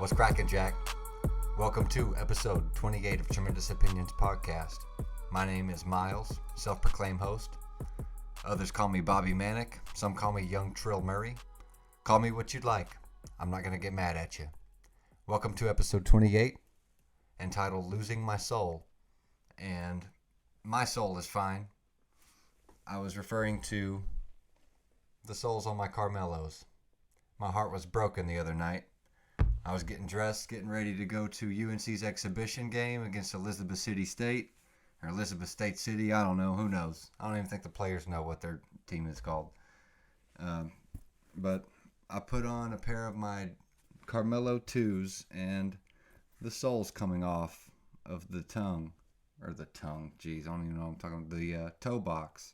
What's cracking, Jack? Welcome to episode 28 of Tremendous Opinions podcast. My name is Miles, self-proclaimed host. Others call me Bobby Manic. Some call me Young Trill Murray. Call me what you'd like. I'm not going to get mad at you. Welcome to episode 28, entitled Losing My Soul. And my soul is fine. I was referring to the soles on my Carmelos. My heart was broken the other night. I was getting dressed, getting ready to go to UNC's exhibition game against Elizabeth City State, or Elizabeth State City, I don't know, who knows. I don't even think the players know what their team is called. But I put on a pair of my Carmelo 2s, and the sole's coming off of the tongue, I don't even know what I'm talking about, the toe box.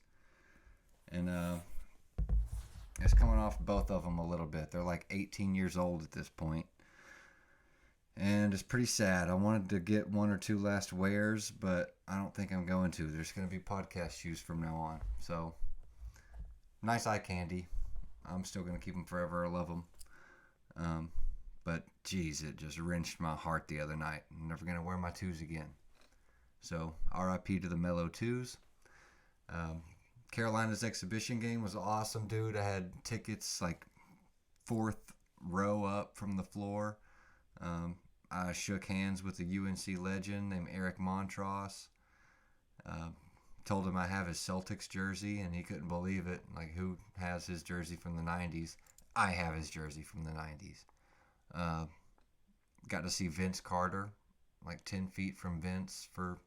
And it's coming off both of them a little bit. They're like 18 years old at this point. And it's pretty sad. I wanted to get one or two last wears, but I don't think I'm going to. There's going to be podcast shoes from now on. So, nice eye candy. I'm still going to keep them forever. I love them. But, geez, it just wrenched my heart the other night. I'm never going to wear my 2s again. So, RIP to the Mellow 2s. Carolina's exhibition game was awesome, dude. I had tickets like 4th row up from the floor. I shook hands with a UNC legend named Eric Montross. Told him I have his Celtics jersey, and he couldn't believe it. Like, who has his jersey from the 90s? I have his jersey from the 90s. Got to see Vince Carter, like 10 feet from Vince for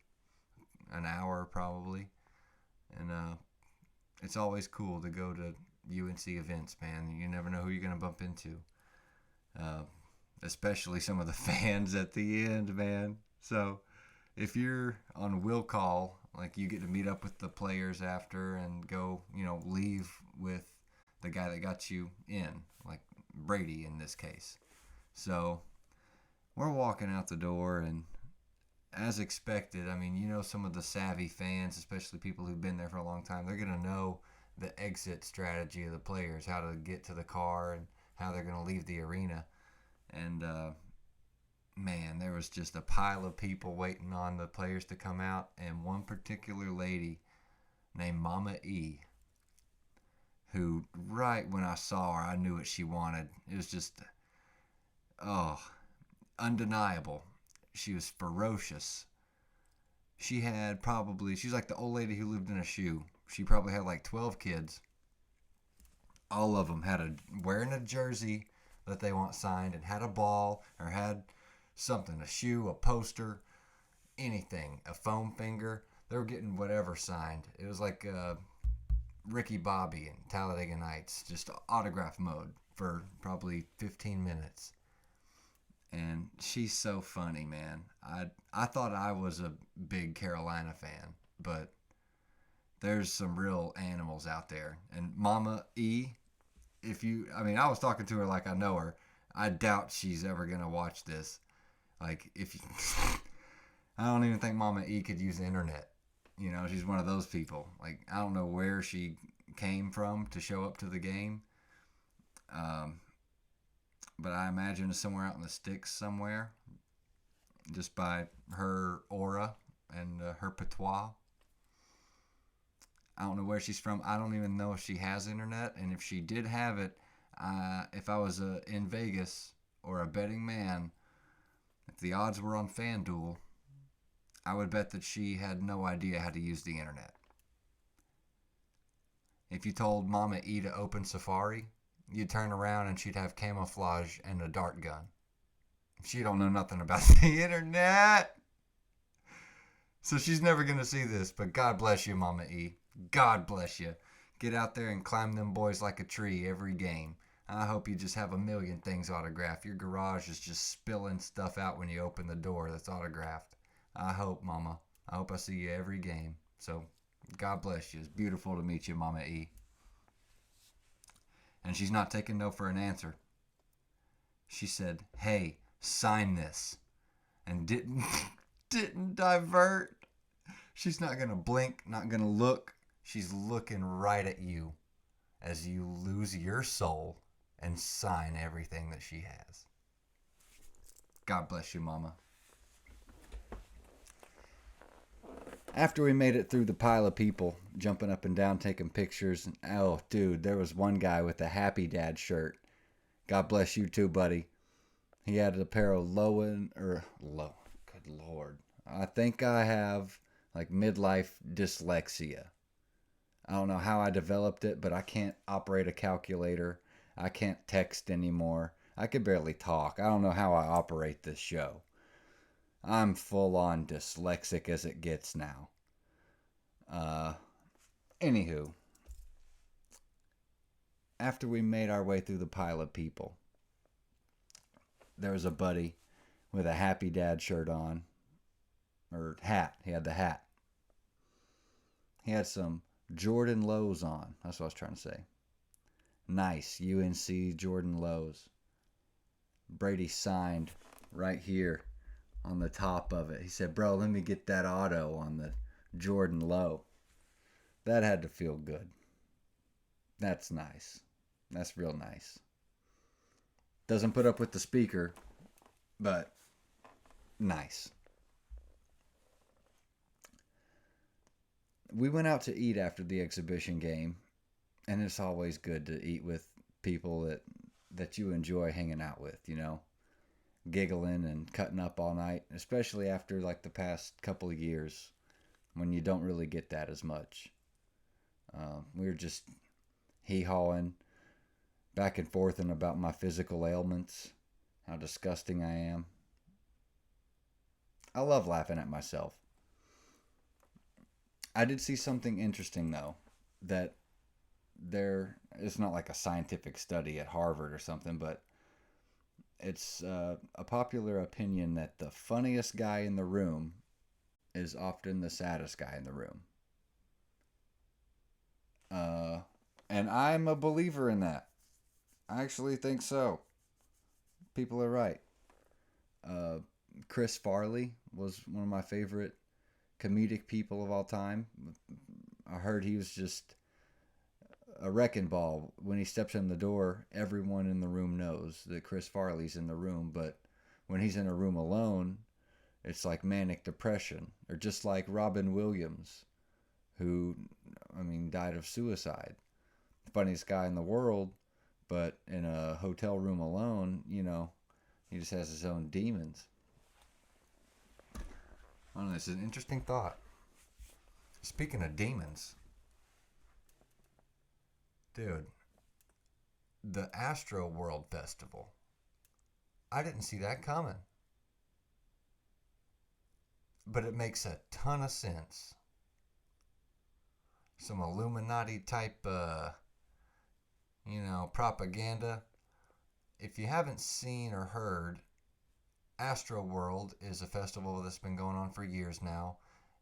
an hour probably. And it's always cool to go to UNC events, man. You never know who you're going to bump into. Especially some of the fans at the end, man. So if you're on will call, like, you get to meet up with the players after and go, leave with the guy that got you in, like Brady in this case. So we're walking out the door, and as expected, I mean, some of the savvy fans, especially people who've been there for a long time, they're going to know the exit strategy of the players, how to get to the car and how they're going to leave the arena. And, man, there was just a pile of people waiting on the players to come out. And one particular lady named Momma E, who right when I saw her, I knew what she wanted. It was just, undeniable. She was ferocious. She's like the old lady who lived in a shoe. She probably had like 12 kids. All of them wearing a jersey that they want signed, and had a ball, or had something, a shoe, a poster, anything, a foam finger. They were getting whatever signed. It was like Ricky Bobby and Talladega Nights, just autograph mode for probably 15 minutes. And she's so funny, man. I thought I was a big Carolina fan, but there's some real animals out there. And Momma E, I was talking to her like I know her. I doubt she's ever going to watch this. Like, I don't even think Momma E could use the internet. She's one of those people. Like, I don't know where she came from to show up to the game. But I imagine it's somewhere out in the sticks somewhere. Just by her aura and her patois. I don't know where she's from. I don't even know if she has internet. And if she did have it, if I was in Vegas or a betting man, if the odds were on FanDuel, I would bet that she had no idea how to use the internet. If you told Momma E to open Safari, you'd turn around and she'd have camouflage and a dart gun. She don't know nothing about the internet. So she's never going to see this, but God bless you, Momma E. God bless you. Get out there and climb them boys like a tree every game. I hope you just have a million things autographed. Your garage is just spilling stuff out when you open the door that's autographed. I hope, Mama. I hope I see you every game. So, God bless you. It's beautiful to meet you, Momma E. And she's not taking no for an answer. She said, "Hey, sign this." And didn't divert. She's not going to blink, not going to look. She's looking right at you as you lose your soul and sign everything that she has. God bless you, Mama. After we made it through the pile of people, jumping up and down, taking pictures, and oh, dude, there was one guy with a Happy Dad shirt. God bless you too, buddy. He had a pair of low. Good Lord. I think I have like midlife dyslexia. I don't know how I developed it, but I can't operate a calculator. I can't text anymore. I could barely talk. I don't know how I operate this show. I'm full on dyslexic as it gets now. Uh, Anywho, after we made our way through the pile of people, there was a buddy with a Happy Dad shirt on, or hat. He had the hat. He had some Jordan Lows on. That's what I was trying to say. Nice UNC Jordan Lows. Brady signed right here on the top of it. He said, bro, let me get that auto on the Jordan Low. That had to feel good. That's nice. That's real nice. Doesn't put up with the speaker, but nice. We went out to eat after the exhibition game, and it's always good to eat with people that you enjoy hanging out with, you know, giggling and cutting up all night, especially after like the past couple of years when you don't really get that as much. We were just hee-hawing back and forth and about my physical ailments, how disgusting I am. I love laughing at myself. I did see something interesting though, that it's not like a scientific study at Harvard or something, but it's a popular opinion that the funniest guy in the room is often the saddest guy in the room. And I'm a believer in that. I actually think so. People are right. Chris Farley was one of my favorite comedic people of all time. I heard he was just a wrecking ball. When he steps in the door, everyone in the room knows that Chris Farley's in the room, but when he's in a room alone, it's like manic depression. Or just like Robin Williams, who, died of suicide. Funniest guy in the world, but in a hotel room alone, he just has his own demons. I don't know, it's an interesting thought. Speaking of demons, dude, the Astro World Festival, I didn't see that coming. But it makes a ton of sense. Some Illuminati type, propaganda. If you haven't seen or heard, Astro World is a festival that's been going on for years now,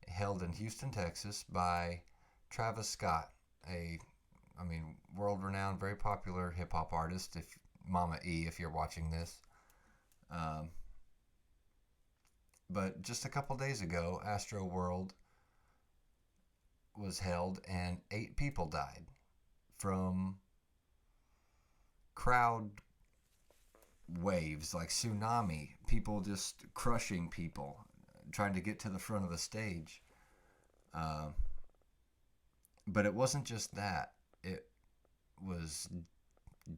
held in Houston, Texas by Travis Scott, a world-renowned, very popular hip-hop artist, if Momma E, if you're watching this. But just a couple days ago, Astro World was held and 8 people died from crowd waves, like tsunami, people just crushing people, trying to get to the front of the stage. But it wasn't just that. It was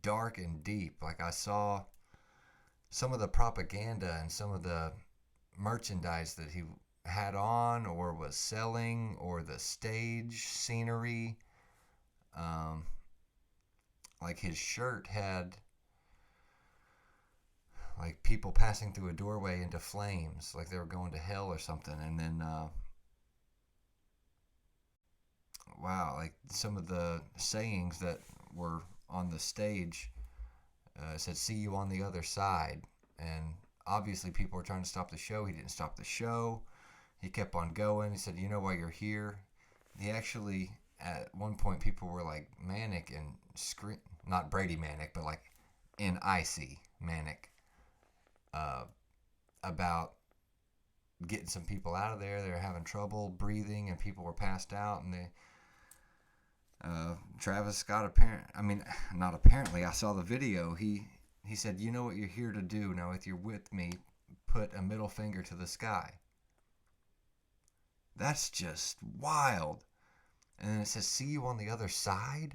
dark and deep. Like, I saw some of the propaganda and some of the merchandise that he had on or was selling, or the stage scenery. Like, his shirt had like people passing through a doorway into flames, like they were going to hell or something. And then like some of the sayings that were on the stage said, "See you on the other side." And obviously people were trying to stop the show. He didn't stop the show. He kept on going. He said, "You know why you're here?" He actually, at one point, people were like manic and scream, not Brady manic, but like in icy manic, about getting some people out of there. They were having trouble breathing, and people were passed out. And Travis Scott, not apparently, I saw the video. He said, "You know what you're here to do. Now, if you're with me, put a middle finger to the sky. That's just wild. And then it says, see you on the other side?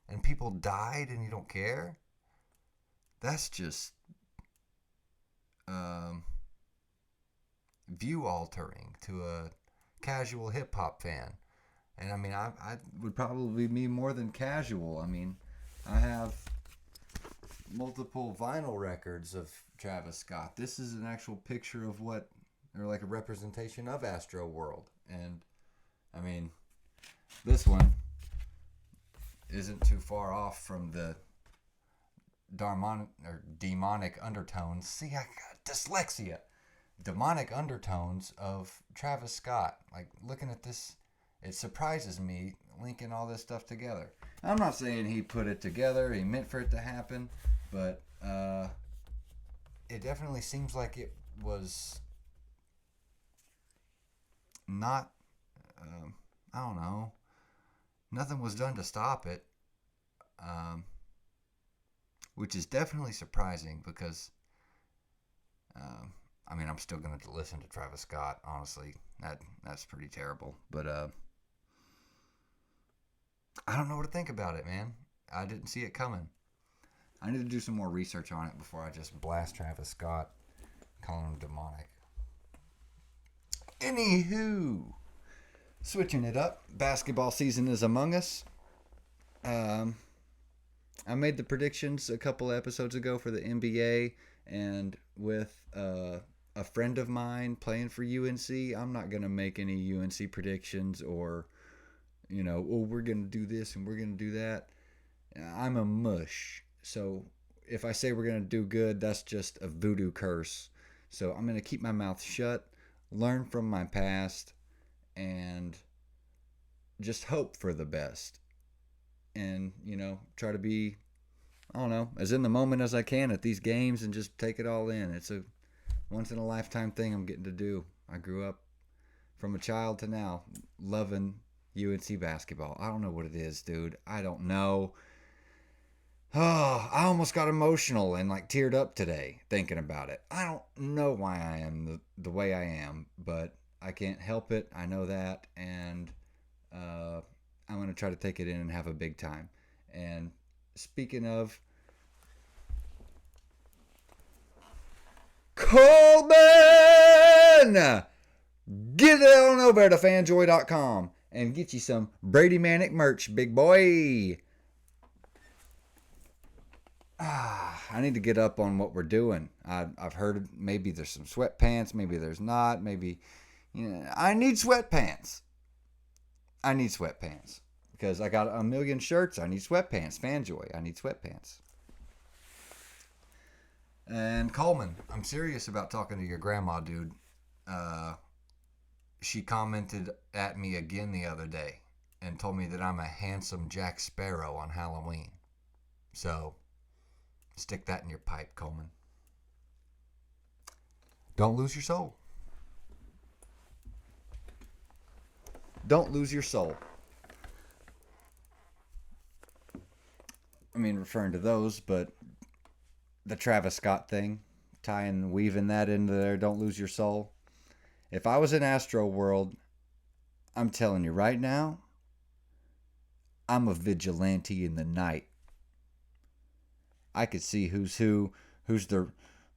And people died and you don't care? That's just view altering to a casual hip hop fan. And I mean, I would probably be more than casual. I mean, I have multiple vinyl records of Travis Scott. This is an actual picture of what, or like a representation of Astro World. And I mean, this one isn't too far off from the demonic undertones. See, I got dyslexia. Demonic undertones of Travis Scott. Like, looking at this, it surprises me linking all this stuff together. I'm not saying he put it together, he meant for it to happen, but it definitely seems like it was not, I don't know, nothing was done to stop it, which is definitely surprising because, I mean, I'm still going to listen to Travis Scott, honestly. That's pretty terrible, but I don't know what to think about it, man. I didn't see it coming. I need to do some more research on it before I just blast Travis Scott, calling him demonic. Anywho, switching it up. Basketball season is among us. I made the predictions a couple episodes ago for the NBA, and with a friend of mine playing for UNC, I'm not going to make any UNC predictions or, you know, oh, we're going to do this and we're going to do that. I'm a mush. So if I say we're going to do good, that's just a voodoo curse. So I'm going to keep my mouth shut, learn from my past, and just hope for the best. And, you know, try to be, I don't know, as in the moment as I can at these games and just take it all in. It's a once in a lifetime thing I'm getting to do. I grew up from a child to now loving UNC basketball. I don't know what it is, dude. I don't know. Oh, I almost got emotional and like teared up today thinking about it. I don't know why I am the way I am, but I can't help it. I know that, and I'm going to try to take it in and have a big time. And speaking of Coleman, get on over to fanjoy.com and get you some Brady Manic merch, big boy. I need to get up on what we're doing. I've heard maybe there's some sweatpants, maybe there's not, maybe, you know, I need sweatpants. Because I got a million shirts. I need sweatpants. Fanjoy, I need sweatpants. And Coleman, I'm serious about talking to your grandma, dude. She commented at me again the other day and told me that I'm a handsome Jack Sparrow on Halloween. So, stick that in your pipe, Coleman. Don't lose your soul. Don't lose your soul. I mean, referring to those, but the Travis Scott thing, weaving that into there, don't lose your soul. If I was in Astro World, I'm telling you right now, I'm a vigilante in the night. I could see who's the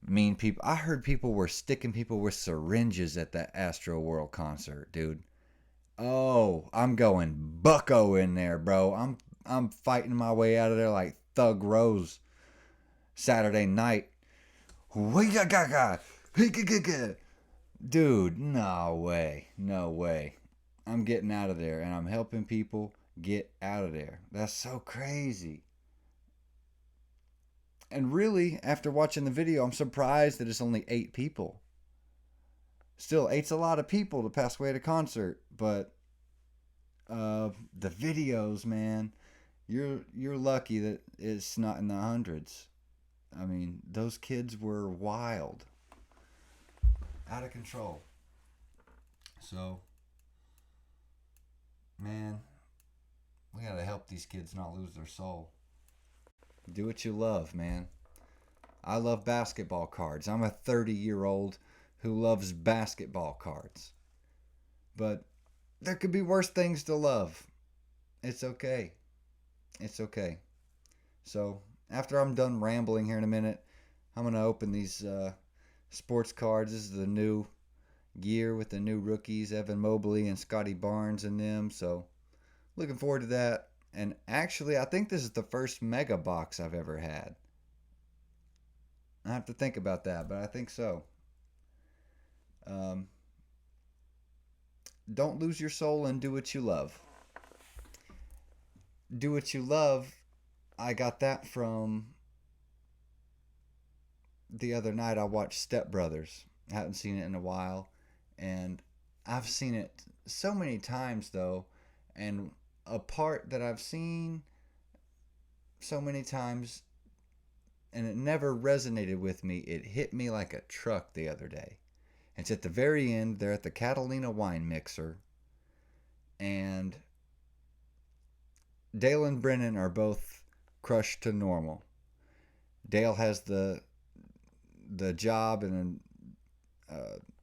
mean people. I heard people were sticking people with syringes at that Astro World concert, dude. Oh, I'm going bucko in there, bro. I'm fighting my way out of there like Thug Rose Saturday night. Dude, no way. No way. I'm getting out of there and I'm helping people get out of there. That's so crazy. And really, after watching the video, I'm surprised that it's only 8 people. Still, 8's a lot of people to pass away at a concert, but the videos, man, you're lucky that it's not in the hundreds. I mean, those kids were wild, out of control. So, man, we gotta help these kids not lose their soul. Do what you love, man. I love basketball cards. I'm a 30-year-old who loves basketball cards. But there could be worse things to love. It's okay. It's okay. So, after I'm done rambling here in a minute, I'm going to open these sports cards. This is the new year with the new rookies, Evan Mobley and Scotty Barnes in them. So, looking forward to that. And actually, I think this is the first mega box I've ever had. I have to think about that, but I think so. Don't lose your soul and do what you love. Do what you love. I got that from the other night. I watched Step Brothers. I haven't seen it in a while, and I've seen it so many times though, and a part that I've seen so many times and it never resonated with me. It hit me like a truck the other day. It's at the very end. They're at the Catalina wine mixer, and Dale and Brennan are both crushed to normal. Dale has the job and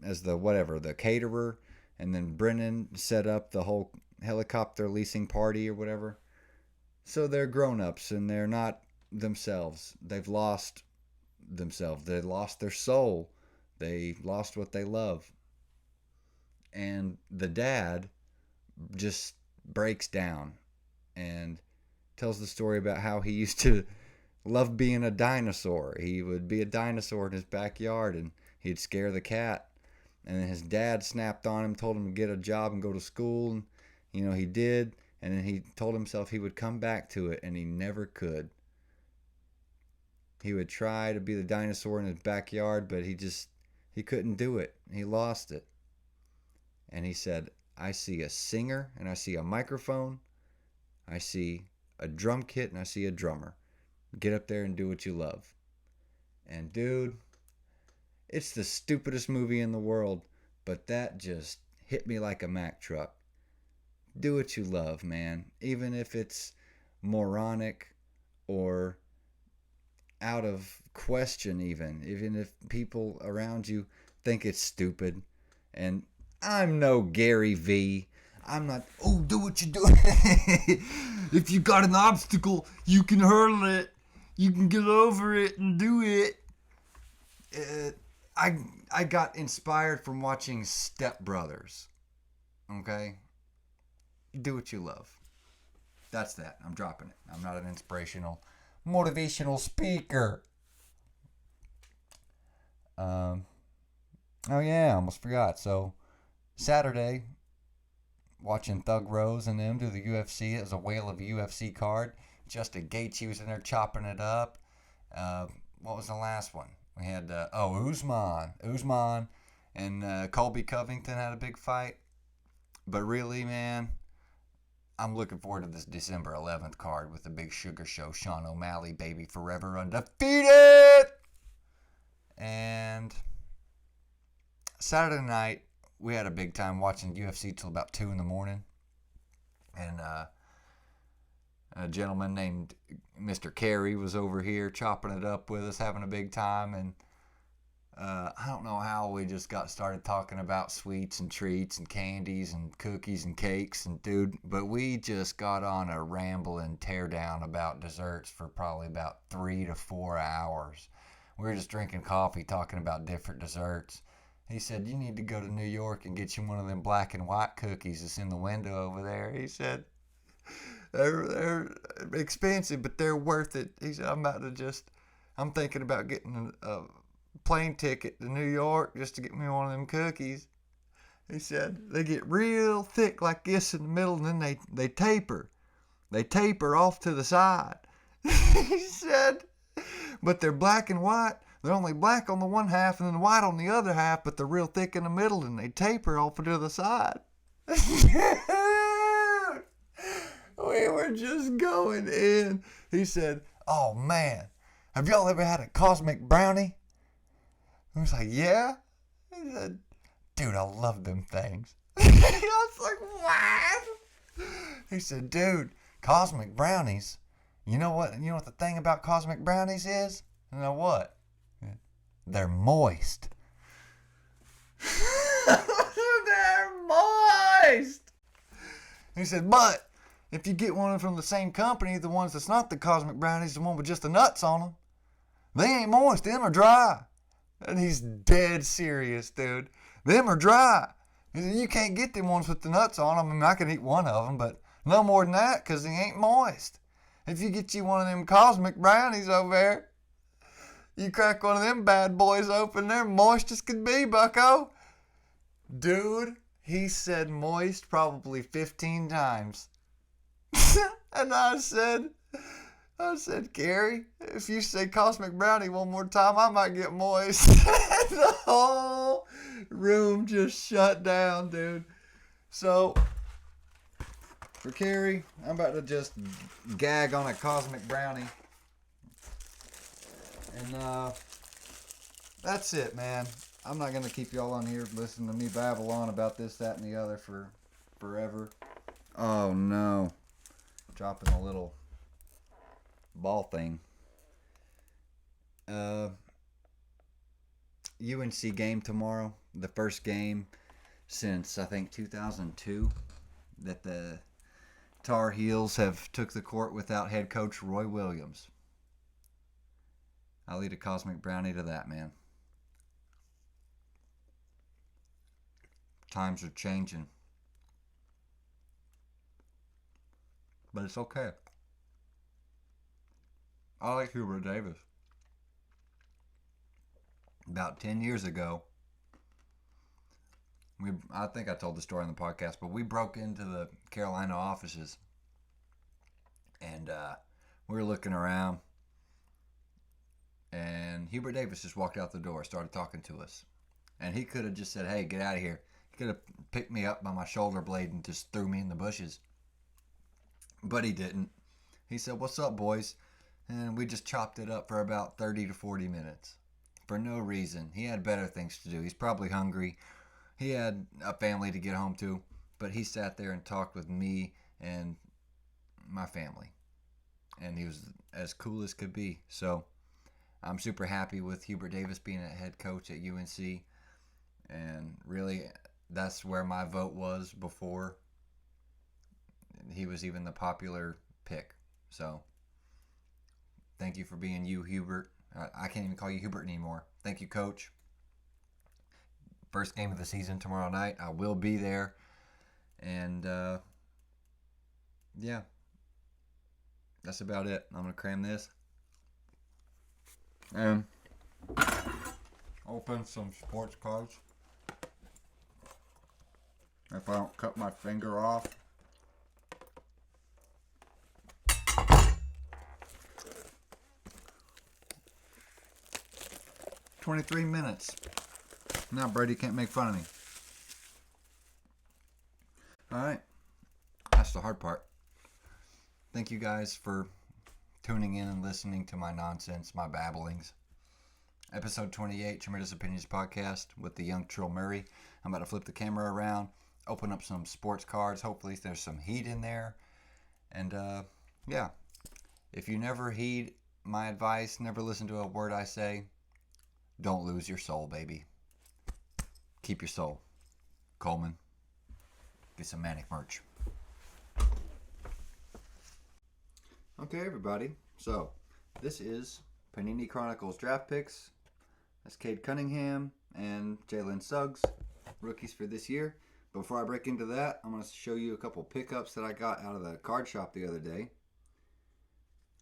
as the caterer, and then Brennan set up the whole helicopter leasing party or whatever. So they're grown-ups and they're not themselves. They've lost themselves. They lost their soul. They lost what they love. And the dad just breaks down and tells the story about how he used to love being a dinosaur. He would be a dinosaur in his backyard and he'd scare the cat. And then his dad snapped on him, told him to get a job and go to school. And, he did. And then he told himself he would come back to it, and he never could. He would try to be the dinosaur in his backyard, but he couldn't do it. He lost it. And he said, I see a singer, and I see a microphone. I see a drum kit, and I see a drummer. Get up there and do what you love. And dude, it's the stupidest movie in the world, but that just hit me like a Mack truck. Do what you love, man. Even if it's moronic or out of question even if people around you think it's stupid. And I'm no Gary V. I'm not, do what you do. If you got an obstacle, you can hurdle it. You can get over it and do it. I got inspired from watching Step Brothers. Okay? Do what you love. That's that. I'm dropping it. I'm not an inspirational, motivational speaker. Oh yeah, I almost forgot. So, Saturday, watching Thug Rose and them do the UFC. It was a whale of a UFC card. Justin Gaethje was in there chopping it up. What was the last one? We had, Usman and Colby Covington had a big fight. But really, man, I'm looking forward to this December 11th card with the Big Sugar Show. Sean O'Malley, baby, forever undefeated. And Saturday night, we had a big time watching UFC till about 2 in the morning. And a gentleman named Mr. Carey was over here chopping it up with us, having a big time. And I don't know how we just got started talking about sweets and treats and candies and cookies and cakes and but we just got on a ramble and tear down about desserts for probably about 3 to 4 hours. We were just drinking coffee, talking about different desserts. He said, you need to go to New York and get you one of them black and white cookies that's in the window over there. He said, they're expensive, but they're worth it. He said, I'm thinking about getting a plane ticket to New York just to get me one of them cookies. He said they get real thick like this in the middle, and then they taper. They taper off to the side. He said, but they're black and white. They're only black on the one half and then white on the other half, but they're real thick in the middle, and they taper off to the side. We were just going in. He said, oh man, have y'all ever had a cosmic brownie? I was like, yeah. He said, dude, I love them things. I was like, what? He said, dude, cosmic brownies. You know what the thing about cosmic brownies is? You know what? They're moist. They're moist. He said, but if you get one from the same company, the ones that's not the cosmic brownies, the one with just the nuts on them, they ain't moist. Them are dry. And he's dead serious, dude. Them are dry. He said, you can't get them ones with the nuts on them. I mean, I can eat one of them, but no more than that because they ain't moist. If you get you one of them cosmic brownies over there, you crack one of them bad boys open, they're moist as could be, bucko. Dude, he said moist probably 15 times. And I said, Gary, if you say cosmic brownie one more time, I might get moist. The whole room just shut down, dude. So, for Carrie, I'm about to just gag on a cosmic brownie. And that's it, man. I'm not going to keep y'all on here listening to me babble on about this, that, and the other for forever. Oh, no. Dropping a little ball thing. UNC game tomorrow. The first game since, I think, 2002 that the TarHeels have took the court without head coach Roy Williams. I'll eat a cosmic brownie to that, man. Times are changing. But it's okay. I like Hubert Davis. About 10 years ago, I think I told the story on the podcast, but we broke into the Carolina offices. And we were looking around. And Hubert Davis just walked out the door, started talking to us. And he could have just said, hey, get out of here. He could have picked me up by my shoulder blade and just threw me in the bushes. But he didn't. He said, what's up, boys? And we just chopped it up for about 30 to 40 minutes. For no reason. He had better things to do. He's probably hungry. He had a family to get home to. But he sat there and talked with me and my family. And he was as cool as could be. So I'm super happy with Hubert Davis being a head coach at UNC. And really, that's where my vote was before he was even the popular pick. So thank you for being you, Hubert. I can't even call you Hubert anymore. Thank you, Coach. First game of the season tomorrow night. I will be there. And, yeah. That's about it. I'm going to cram this. And open some sports cards. If I don't cut my finger off. 23 minutes. Now Brady can't make fun of me. Alright. That's the hard part. Thank you guys for tuning in and listening to my nonsense, my babblings. Episode 28, Tremendous Opinions Podcast with the young Trill Murray. I'm about to flip the camera around, open up some sports cards. Hopefully there's some heat in there. And, yeah. If you never heed my advice, never listen to a word I say, don't lose your soul, baby. Keep your soul. Coleman. Get some Manic merch. Okay, everybody. So, this is Panini Chronicles Draft Picks. That's Cade Cunningham and Jalen Suggs, rookies for this year. Before I break into that, I'm going to show you a couple pickups that I got out of the card shop the other day.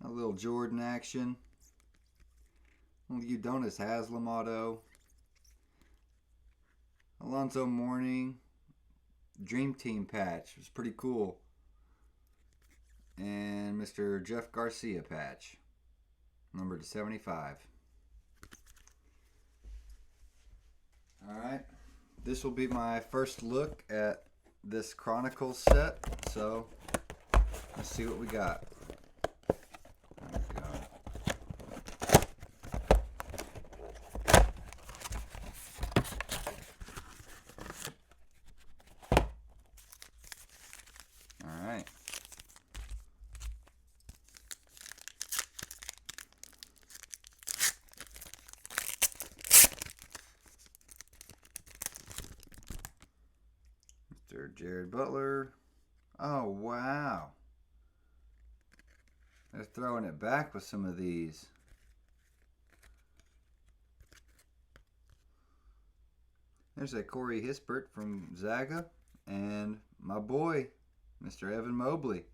A little Jordan action. Udonis Haslam auto. Alonzo Mourning. Dream Team patch. It was pretty cool. And Mr. Jeff Garcia patch. Number to 75. Alright. This will be my first look at this Chronicles set. So, let's see what we got. Mr. Jared Butler. Oh, wow. They're throwing it back with some of these. There's a Corey Hispert from Zaga. And my boy, Mr. Evan Mobley.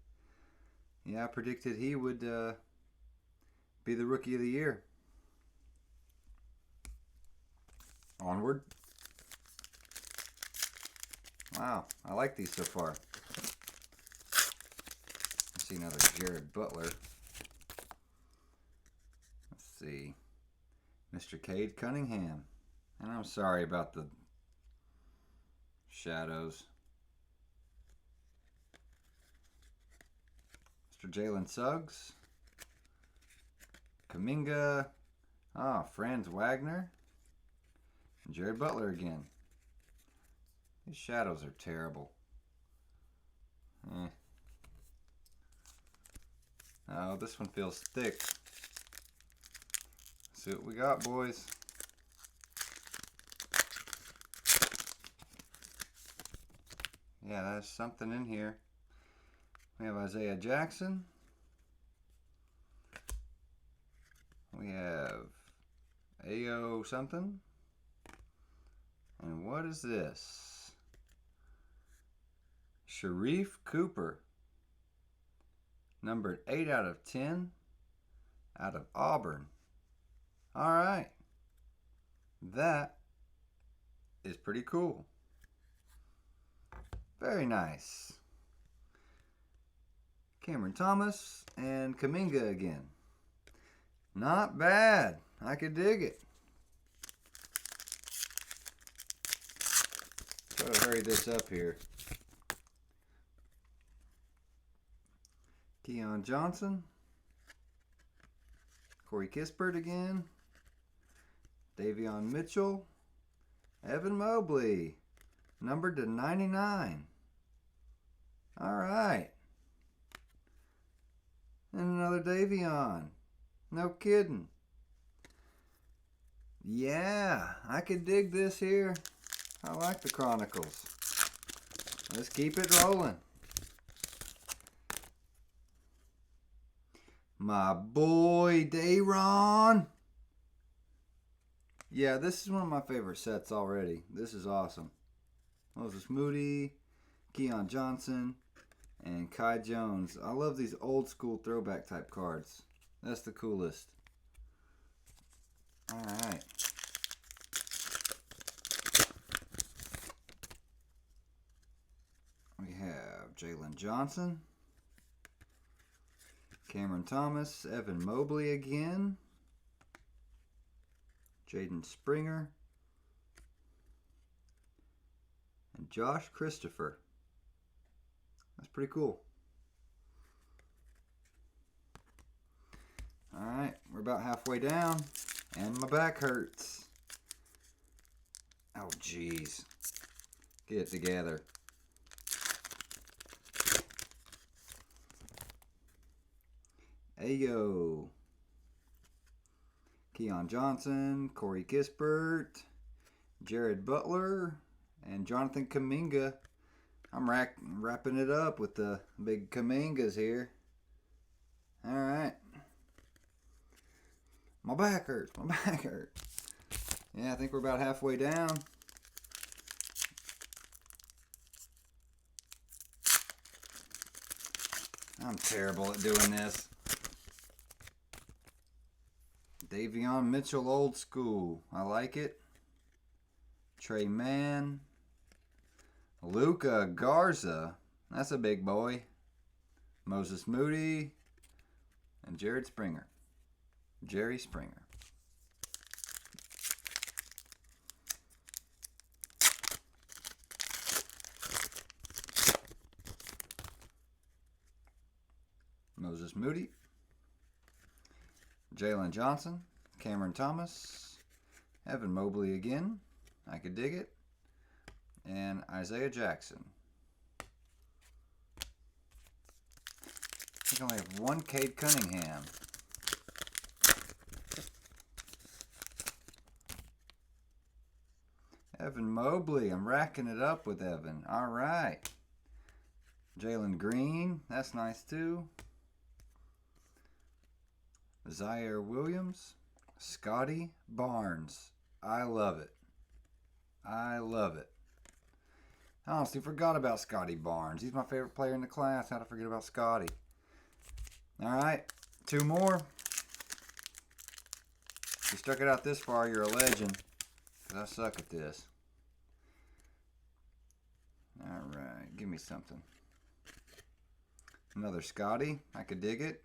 Yeah, I predicted he would be the Rookie of the Year. Onward. Wow, I like these so far. Let's see another Jared Butler. Let's see. Mr. Cade Cunningham. And I'm sorry about the shadows. Mr. Jalen Suggs. Kuminga. Ah, Franz Wagner. And Jared Butler again. These shadows are terrible. Oh, this one feels thick. Let's see what we got, boys. Yeah, there's something in here. We have Isaiah Jackson. We have AO something. And what is this? Sharif Cooper. Numbered 8 out of 10. Out of Auburn. Alright. That is pretty cool. Very nice. Cameron Thomas and Kuminga again. Not bad. I could dig it. Try to hurry this up here. Keon Johnson. Corey Kispert again. Davion Mitchell. Evan Mobley. Numbered to 99. Alright. And another Davion. No kidding. Yeah, I could dig this here. I like the Chronicles. Let's keep it rolling. My boy, Dayron. Yeah, this is one of my favorite sets already. This is awesome. Moses Moody, Keon Johnson, and Kai Jones. I love these old school throwback type cards. That's the coolest. Alright. We have Jalen Johnson, Cameron Thomas, Evan Mobley again, Jaden Springer, and Josh Christopher. That's pretty cool. Alright, we're about halfway down, and my back hurts. Oh, jeez. Get it together. Ayo. Keon Johnson, Corey Kispert, Jared Butler, and Jonathan Kuminga. I'm wrapping it up with the big Kumingas here. Alright. My back hurts. My back hurts. Yeah, I think we're about halfway down. I'm terrible at doing this. Davion Mitchell, old school. I like it. Trey Mann. Luka Garza. That's a big boy. Moses Moody. And Jared Springer. Jerry Springer. Moses Moody. Jalen Johnson. Cameron Thomas. Evan Mobley again. I could dig it. And Isaiah Jackson. I think I only have one Cade Cunningham. Evan Mobley. I'm racking it up with Evan. All right. Jalen Green. That's nice too. Zaire Williams. Scotty Barnes. I love it. I love it. I honestly forgot about Scotty Barnes. He's my favorite player in the class. How'd I forget about Scotty? All right. 2 more. If you stuck it out this far, you're a legend. Because I suck at this. All right. Give me something. Another Scotty. I could dig it.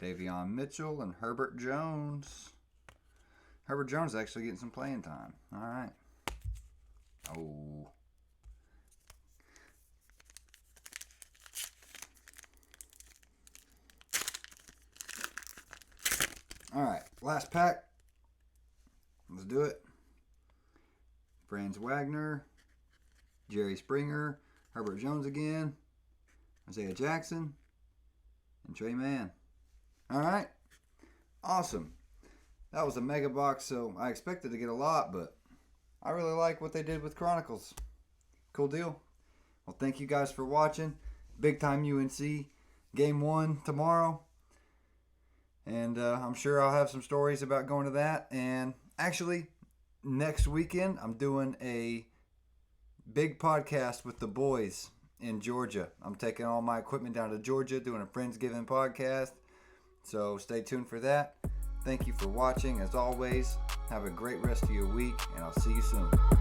Davion Mitchell and Herbert Jones. Herbert Jones is actually getting some playing time. All right. Oh. All right. Last pack. Let's do it. Franz Wagner. Jerry Springer. Herbert Jones again. Isaiah Jackson. And Trey Mann. All right. Awesome. That was a mega box, so I expected to get a lot, but I really like what they did with Chronicles. Cool deal. Well, thank you guys for watching. Big time UNC game 1 tomorrow. And I'm sure I'll have some stories about going to that. And actually, next weekend, I'm doing a big podcast with the boys in Georgia. I'm taking all my equipment down to Georgia, doing a Friendsgiving podcast. So stay tuned for that. Thank you for watching. As always, have a great rest of your week, and I'll see you soon.